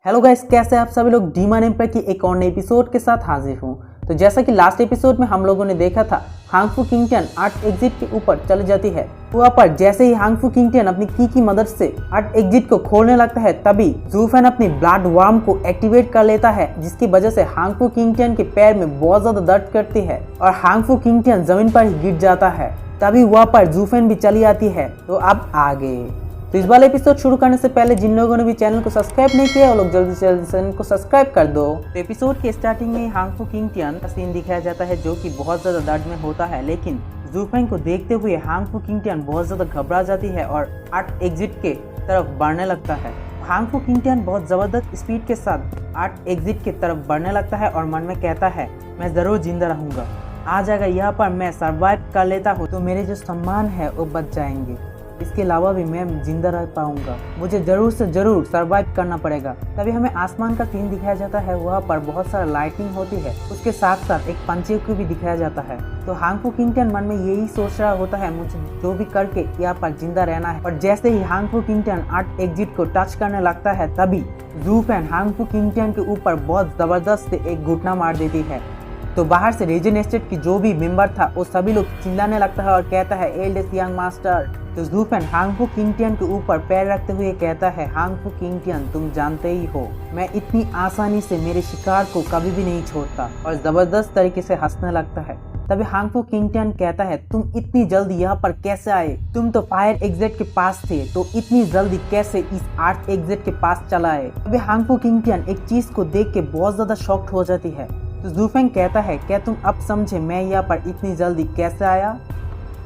Hello guys, कैसे आप सभी लोग डीमन एम्पायर की एक और नई एपिसोड के साथ हाजिर हूँ। तो जैसा कि लास्ट एपिसोड में हम लोगों ने देखा था, हांगफू किंगटियन 8 एग्जिट के ऊपर चली जाती है। वहाँ पर जैसे ही हांगफू किंगटियन अपनी की मदद से 8 एग्जिट को खोलने लगता है, तभी जू फैन अपनी ब्लड वर्म को एक्टिवेट कर लेता है, जिसकी वजह से हांगफू किंगटियन के पैर में बहुत ज्यादा दर्द करती है और हांगफू किंगटियन जमीन पर ही गिर जाता है। तभी वहाँ पर जू फैन भी चली आती है। तो अब आगे तो इस वाले एपिसोड शुरू करने से पहले जिन लोगों ने भी चैनल को सब्सक्राइब नहीं किया वो लोग जल्दी से जल्दी चैनल को सब्सक्राइब कर दो। तो एपिसोड के स्टार्टिंग में हांगफू किंगटियन का सीन दिखाया जाता है, जो कि बहुत ज्यादा दर्द में होता है। लेकिन जू फैन को देखते हुए हांगफू किंगटियन बहुत ज्यादा घबरा जाती है और 8 एग्जिट के तरफ बढ़ने लगता है। हांगफू किंगटियन बहुत जबरदस्त स्पीड के साथ 8 एग्जिट की तरफ बढ़ने लगता है और मन में कहता है, मैं जरूर जिंदा रहूंगा। आज अगर यहाँ पर मैं सर्वाइव कर लेता हूँ तो मेरे जो सम्मान है वो बच जाएंगे। इसके अलावा भी मैं जिंदा रह पाऊंगा। मुझे जरूर से जरूर सरवाइव करना पड़ेगा। तभी हमें आसमान का सीन दिखाया जाता है। वहाँ पर बहुत सारा लाइटिंग होती है। उसके साथ साथ एक पंछी को भी दिखाया जाता है। तो हांगफू किंगटियन मन में यही सोच रहा होता है, मुझे जो भी करके यहाँ पर जिंदा रहना है। और जैसे ही हांगफू किंगटियन 8 एग्जिट को टच करने लगता है, तभी जू फैन हांगफू किंगटियन के ऊपर बहुत जबरदस्त से एक घुटना मार देती है। तो बाहर से रीजन एस्टेट की जो भी मेंबर था वो सभी लोग चिल्लाने लगता है और कहता है, एल्डेस्ट यंग मास्टर। तो जू फैन हांगफू किंगटियन के ऊपर पैर रखते हुए कहता है, हांगफू किंगटियन तुम जानते ही हो मैं इतनी आसानी से मेरे शिकार को कभी भी नहीं छोड़ता, और जबरदस्त तरीके से हंसने लगता है। तभी हांगफू किंगटियन कहता है, तुम इतनी जल्दी यहाँ पर कैसे आए? तुम तो फायर एग्जिट के पास थे, तो इतनी जल्दी कैसे इस 8 एग्जिट के पास चला आए? तभी हांगफू किंगटियन एक चीज को देख के बहुत ज्यादा शॉक्ड हो जाती है। तो जू फैन कहता है, क्या तुम अब समझे मैं यहाँ पर इतनी जल्दी कैसे आया?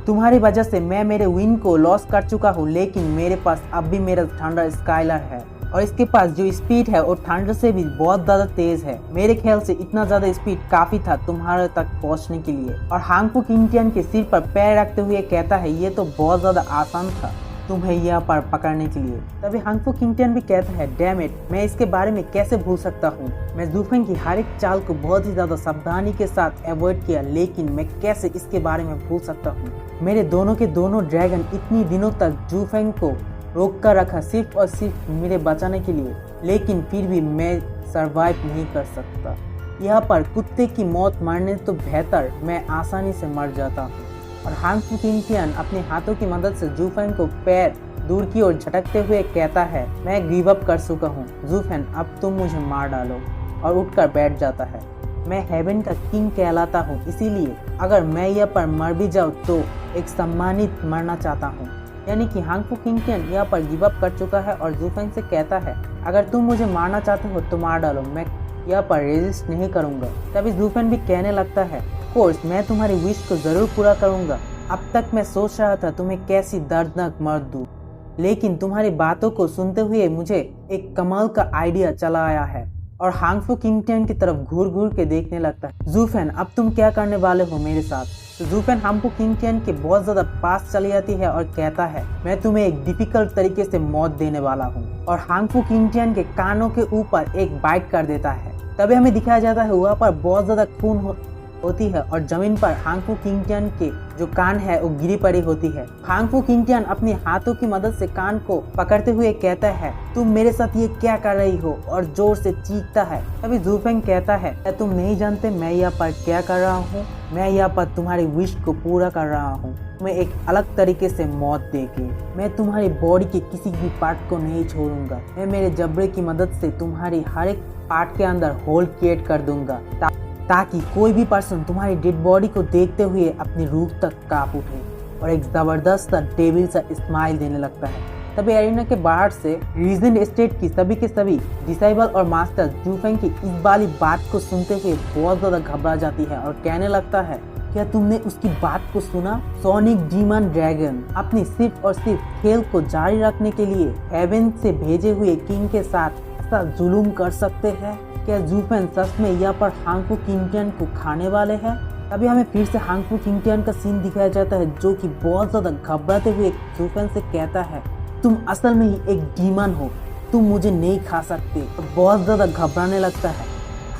तुम्हारी वजह से मैं मेरे विंग को लॉस कर चुका हूँ, लेकिन मेरे पास अब भी मेरा थंडर स्काइलर है और इसके पास जो स्पीड है वो थंडर से भी बहुत ज्यादा तेज है। मेरे ख्याल से इतना ज्यादा स्पीड काफी था तुम्हारे तक पहुँचने के लिए। और हांगफू किंगटियन के सिर पर पैर रखते हुए कहता है, ये तो बहुत ज्यादा आसान था तुम्हें यहाँ पर पकड़ने के लिए। तभी हांगफू किंगटियन भी कहता है, डैम इट, मैं इसके बारे में कैसे भूल सकता हूँ? मैं जू फैन की हर एक चाल को बहुत ही ज्यादा सावधानी के साथ अवॉइड किया, लेकिन मैं कैसे इसके बारे में भूल सकता हूँ? मेरे दोनों के दोनों ड्रैगन इतनी दिनों तक जू फैन को रोक कर रखा सिर्फ और सिर्फ मेरे बचाने के लिए, लेकिन फिर भी मैं सरवाइव नहीं कर सकता। यहाँ पर कुत्ते की मौत मरने तो बेहतर मैं आसानी से मर जाता हूँ। और हांगफू किंगटियन अपने हाथों की मदद से जू फैन को पैर दूर की ओर झटकते हुए कहता है, मैं गिव अप कर चुका हूँ जू फैन, अब तुम मुझे मार डालो। और उठकर बैठ जाता है। मैं हेवन का किंग कहलाता हूँ, इसीलिए अगर मैं यहाँ पर मर भी जाऊँ तो एक सम्मानित मरना चाहता हूँ। यानी कि हांगफू किंगटियन यहाँ पर गिव अप कर चुका है और जू फैन से कहता है, अगर तुम मुझे मारना चाहते हो तो मार डालो, मैं यहाँ पर रेजिस्ट नहीं करूँगा। तभी जू फैन भी कहने लगता है, कोर्स मैं तुम्हारी विश को जरूर पूरा करूँगा। अब तक मैं सोच रहा था तुम्हें कैसी दर्दनाक मौत दूँ, लेकिन तुम्हारी बातों को सुनते हुए मुझे एक कमाल का आइडिया चला आया है। और हांगफू किंगटियन की तरफ घूर घूर के देखने लगता है, जू फैन अब तुम क्या करने वाले हो मेरे साथ? तो जू फैन हांगफू किंगटियन के बहुत ज्यादा पास चली जाती है और कहता है, मैं तुम्हें एक डिफिकल्ट तरीके से मौत देने वाला हूँ। और हांगफू किंगटियन के कानों के ऊपर एक बाइट कर देता है। तभी हमें दिखाया जाता है वहाँ पर बहुत ज्यादा खून होती है और जमीन पर हांगफू किंगटियन के जो कान है वो गिरी पड़ी होती है। हांगफू किंगटियन अपने हाथों की मदद से कान को पकड़ते हुए कहता है, तुम मेरे साथ ये क्या कर रही हो? और जोर से चीखता है। तभी जू फैन कहता है, क्या तुम नहीं जानते मैं यहाँ पर क्या कर रहा हूँ? मैं यहाँ पर तुम्हारी विश को पूरा कर रहा हूँ, मैं एक अलग तरीके से मौत देके। मैं तुम्हारी बॉडी के किसी भी पार्ट को नहीं छोड़ूंगा। मैं मेरे जबड़े की मदद से तुम्हारी हर एक पार्ट के अंदर होल क्रिएट कर दूंगा, ताकि कोई भी पर्सन तुम्हारी डेड बॉडी को देखते हुए अपनी रूह तक कांप उठे। और एक जबरदस्त डेविल सा स्माइल देने लगता है। तभी एरिना के बाहर से रीजन एस्टेट की सभी के सभी डिसाइबल और मास्टर जू फैन की इस वाली बात को सुनते हुए बहुत ज्यादा घबरा जाती है और कहने लगता है, क्या तुमने उसकी बात को सुना? सोनिक डीमन ड्रैगन अपनी सिर्फ और सिर्फ खेल को जारी रखने के लिए हेवन से भेजे हुए किंग के साथ ऐसा जुलूम कर सकते हैं? क्या जू फैन सच में यहाँ पर हांगफू किंगटियन को खाने वाले हैं? तभी हमें फिर से हांगफू किंगटियन का सीन दिखाया जाता है, जो कि बहुत ज्यादा घबराते हुए जू फैन से कहता है, तुम असल में ही एक डीमन हो, तुम मुझे नहीं खा सकते। तो बहुत ज्यादा घबराने लगता है।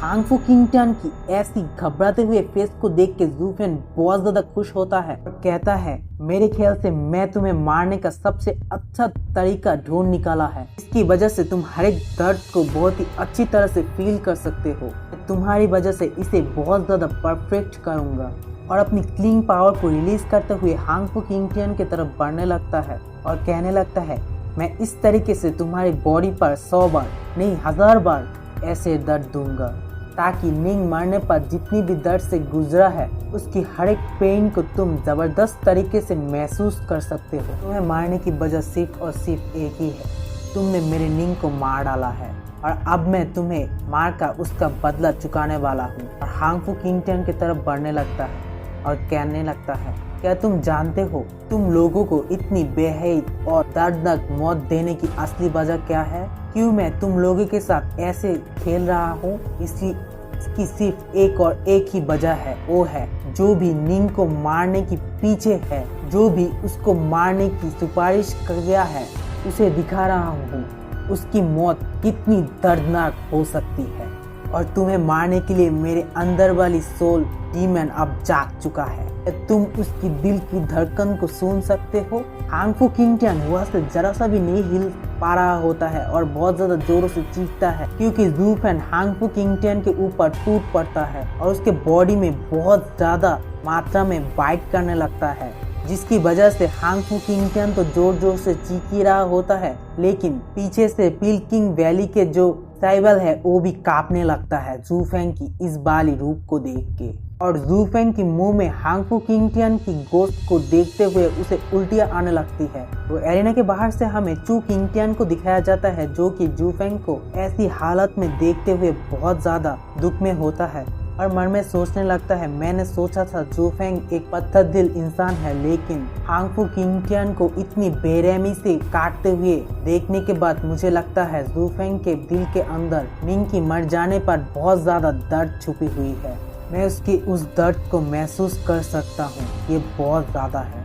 हांगफू किंगटियान की ऐसी घबराते हुए फेस को देख के जू फेन बहुत ज्यादा खुश होता है और कहता है, मेरे ख्याल से मैं तुम्हें मारने का सबसे अच्छा तरीका ढूंढ निकाला है। इसकी वजह से तुम हर एक दर्द को बहुत ही अच्छी तरह से फील कर सकते हो। तुम्हारी वजह से इसे बहुत ज्यादा परफेक्ट करूंगा। और अपनी क्लिंग पावर को रिलीज करते हुए हांगफू किंगटियान की तरफ बढ़ने लगता है और कहने लगता है, मैं इस तरीके से तुम्हारी बॉडी पर 100 बार नहीं 1000 बार ऐसे दर्द दूंगा, ताकि निंग मरने पर जितनी भी दर्द से गुजरा है उसकी हर एक पेन को तुम जबरदस्त तरीके से महसूस कर सकते हो। तुम्हें मारने की वजह सिर्फ और सिर्फ एक ही है, तुमने मेरे निंग को मार डाला है और अब मैं तुम्हें मारकर उसका बदला चुकाने वाला हूँ। और हांगफू किंगटियान की तरफ बढ़ने लगता है और कहने लगता है, क्या तुम जानते हो तुम लोगों को इतनी बेहद और दर्दनाक मौत देने की असली वजह क्या है? क्यों मैं तुम लोगों के साथ ऐसे खेल रहा हूँ? इसकी सिर्फ एक और एक ही वजह है, वो है जो भी निंग को मारने की पीछे है, जो भी उसको मारने की सिफारिश कर गया है, उसे दिखा रहा हूँ उसकी मौत कितनी दर्दनाक हो सकती है। और तुम्हें मारने के लिए मेरे अंदर वाली सोल डीमन अब जाग चुका है। तुम उसकी दिल की धड़कन को सुन सकते हो। हांगफू किंगटियान वहाँ से जरा सा भी नहीं हिल पा रहा होता है और बहुत ज्यादा जोरों से चीखता है, क्योंकि जू फेन हांगफू किंगटियान के ऊपर टूट पड़ता है और उसके बॉडी में बहुत ज्यादा मात्रा में बाइट करने लगता है, जिसकी वजह से हांगफू किंगटियान तो जोर जोर से चीख ही रहा होता है, लेकिन पीछे से पिलकिंग वैली के जो साइबल है वो भी कांपने लगता है जू फेन की इस बाली रूप को देख के। और जू फेन की मुंह में हांगफू किंगटियान की गोश्त को देखते हुए उसे उल्टियां आने लगती है। तो एरिना के बाहर से हमें चू किंगटियान को दिखाया जाता है, जो कि जू फेन को ऐसी हालत में देखते हुए बहुत ज्यादा दुख में होता है और मन में सोचने लगता है, मैंने सोचा था जू फेंग एक पत्थर दिल इंसान है, लेकिन हांगफू किंगटियान को इतनी बेरहमी से काटते हुए देखने के बाद मुझे लगता है जू फेंग के दिल के अंदर निंग की मर जाने पर बहुत ज्यादा दर्द छुपी हुई है। मैं उसकी उस दर्द को महसूस कर सकता हूँ, ये बहुत ज्यादा है।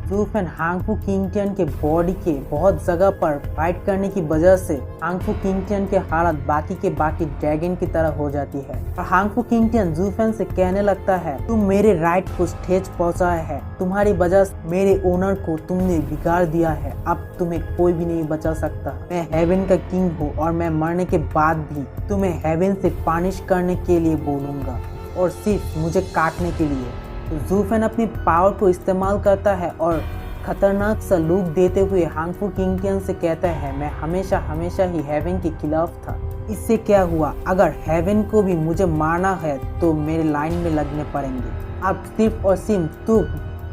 जू फेन हांगफू किंगटियान के बॉडी के बहुत जगह पर फाइट करने की वजह से हांगफू किंगटियान के हालत बाकी के बाकी ड्रैगन की तरह हो जाती है। और हांगफू किंगटियान जू फेन से कहने लगता है, तुम मेरे राइट को ठेस पहुंचाया है, तुम्हारी वजह से मेरे ओनर को तुमने बिगाड़ दिया है, अब तुम्हें कोई भी नहीं बचा सकता। मैं हेवन का किंग हूँ और मैं मरने के बाद भी तुम्हें हेवन से पानिश करने के लिए बोलूंगा और सिर्फ मुझे काटने के लिए। तो जू फेन अपनी पावर को इस्तेमाल करता है और खतरनाक सा लुक देते हुए हांगफू किंगटियान से कहता है, मैं हमेशा ही हेवन के खिलाफ था। इससे क्या हुआ, अगर हेवन को भी मुझे मारना है तो मेरे लाइन में लगने पड़ेंगे। अब सिर्फ और सिर्फ तुम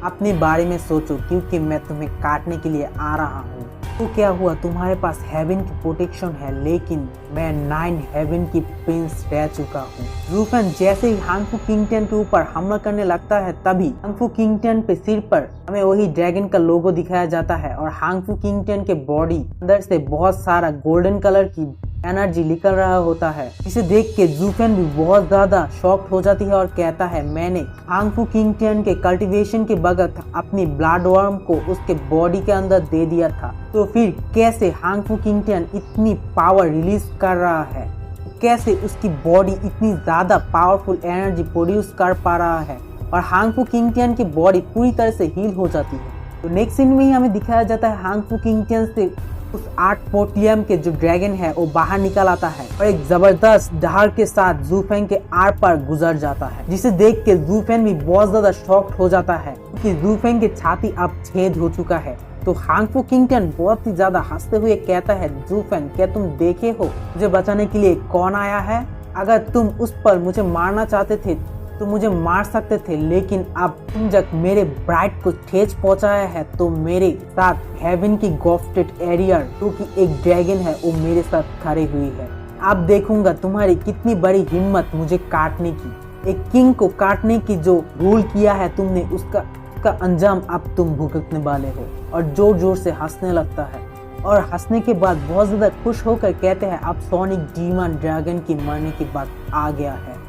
अपने बारे में सोचो, क्योंकि मैं तुम्हें काटने के लिए आ रहा हूँ। तो क्या हुआ, तुम्हारे पास हेवन की प्रोटेक्शन है, लेकिन मैं 9 हेवन की प्रिंस रह चुका हूँ। जू फेन जैसे ही हांगफू किंगटियान के ऊपर हमला करने लगता है, तभी हांगफू किंगटियान पे सिर पर हमें वही ड्रैगन का लोगो दिखाया जाता है और हांगफू किंगटियान के बॉडी अंदर से बहुत सारा गोल्डन कलर की एनर्जी निकल रहा होता है। इसे देख के जू फेन भी बहुत ज्यादा शॉक्ड हो जाती है और कहता है, मैंने हांगफू किंगटियान के कल्टीवेशन के बगैर अपनी ब्लड वर्म को उसके बॉडी के अंदर दे दिया था, तो फिर कैसे हांगफू किंगटियान इतनी पावर रिलीज कर रहा है, कैसे उसकी बॉडी इतनी ज्यादा पावरफुल एनर्जी प्रोड्यूस कर पा रहा है और हांगफू किंगटियान की बॉडी पूरी तरह से हील हो जाती है। तो नेक्स्ट सीन में ही हमें दिखाया जाता है हांगफू किंगटियान से उस 8 पोर्टियम के जो ड्रैगन है वो बाहर निकल आता है और एक जबरदस्त दहाड़ के साथ जू फेन के आर पर गुजर जाता है, जिसे देख के जू फेन भी बहुत ज्यादा शॉक्ड हो जाता है, क्योंकि जू फेन की छाती अब छेद हो चुका है। तो हांगफू किंगटियान बहुत ही ज्यादा हंसते हुए कहता है, जू फेन क्या तुम देखे हो मुझे बचाने के लिए कौन आया है? अगर तुम उस पर मुझे मारना चाहते थे तो मुझे मार सकते थे, लेकिन अब तुम जब मेरे ब्राइड को ठेस पहुंचाया है तो मेरे साथ हेवन की गॉफ्टेड एरियर जो कि एक ड्रैगन है वो मेरे साथ खड़े हुई है। अब देखूंगा तुम्हारी कितनी बड़ी हिम्मत मुझे काटने की। एक किंग को काटने की जो रूल किया है तुमने, उसका अंजाम अब तुम भुगतने वाले हो। और जोर जोर से हंसने लगता है और हंसने के बाद बहुत ज्यादा खुश होकर कहते हैं, अब सोनिक डीमन ड्रैगन की मरने की बात आ गया है।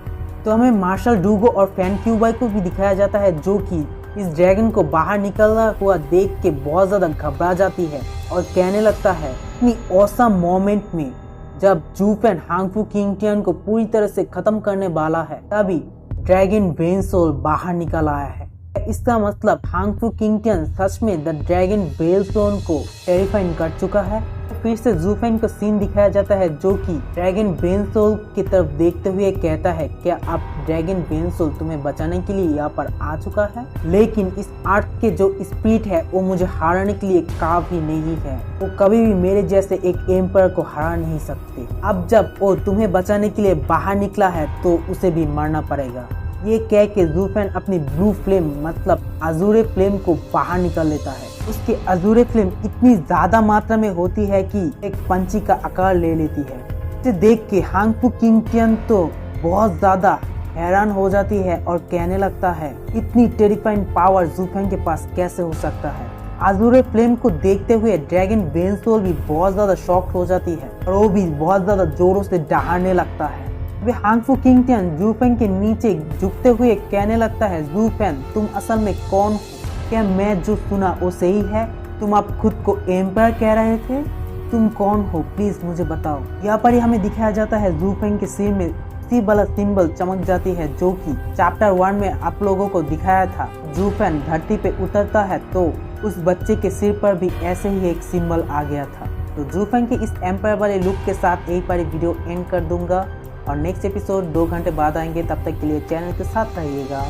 तो हमें मार्शल डूगो और फैन क्यूबाई को भी दिखाया जाता है, जो कि इस ड्रैगन को बाहर निकलता हुआ देख के बहुत ज्यादा घबरा जाती है और कहने लगता है, इतनी औसम मोमेंट में जब जूफेन हांगफू किंगटियन को पूरी तरह से खत्म करने वाला है, तभी ड्रैगन ब्रेन सोल बाहर निकल आया है। इसका मतलब हांगफू किंगटियन सच में द ड्रैगन ब्रेन सोल को टेरिफाइंग कर चुका है। फिर से जूफेन को सीन दिखाया जाता है जो कि ड्रैगन ब्रेन सोल की तरफ देखते हुए कहता है, क्या अब ड्रैगन ब्रेन सोल तुम्हें बचाने के लिए यहाँ पर आ चुका है? लेकिन इस आर्क के जो स्पिरिट है वो मुझे हराने के लिए काफी नहीं है, वो कभी भी मेरे जैसे एक एम्पायर को हरा नहीं सकते। अब जब वो तुम्हें बचाने के लिए बाहर निकला है तो उसे भी मरना पड़ेगा। ये कह के जूफेन अपनी ब्लू फ्लेम मतलब अजूरे फ्लेम को बाहर निकाल लेता है। उसकी अजूरे फ्लेम इतनी ज्यादा मात्रा में होती है कि एक पंछी का आकार ले लेती है। इसे देख के हांगफू किंगटियन तो बहुत ज्यादा हैरान हो जाती है और कहने लगता है, इतनी टेरिफाइंग पावर जूफेन के पास कैसे हो सकता है? अजूरे फ्लेम को देखते हुए ड्रैगन ब्रेन सोल भी बहुत ज्यादा शॉक्ड हो जाती है और वो भी बहुत ज्यादा जोरों से डहाने लगता है। हांगफू किंगटियन जूफेन के नीचे झुकते हुए कहने लगता है, जूफेन तुम असल में कौन हो? क्या मैं जो सुना वो सही है? तुम आप खुद को एम्पायर कह रहे थे? तुम कौन हो, प्लीज मुझे बताओ। यहाँ पर ही हमें दिखाया जाता है जूफेन के सिर में सी वाला सिंबल चमक जाती है जो कि चैप्टर 1 में आप लोगों को दिखाया था। जूफेन धरती पे उतरता है तो उस बच्चे के सिर पर भी ऐसे ही एक सिंबल आ गया था। तो जूफेन के इस एम्पायर वाले लुक के साथ यही पर वीडियो एंड कर दूंगा और नेक्स्ट एपिसोड 2 घंटे बाद आएंगे। तब तक के लिए चैनल के साथ रहिएगा।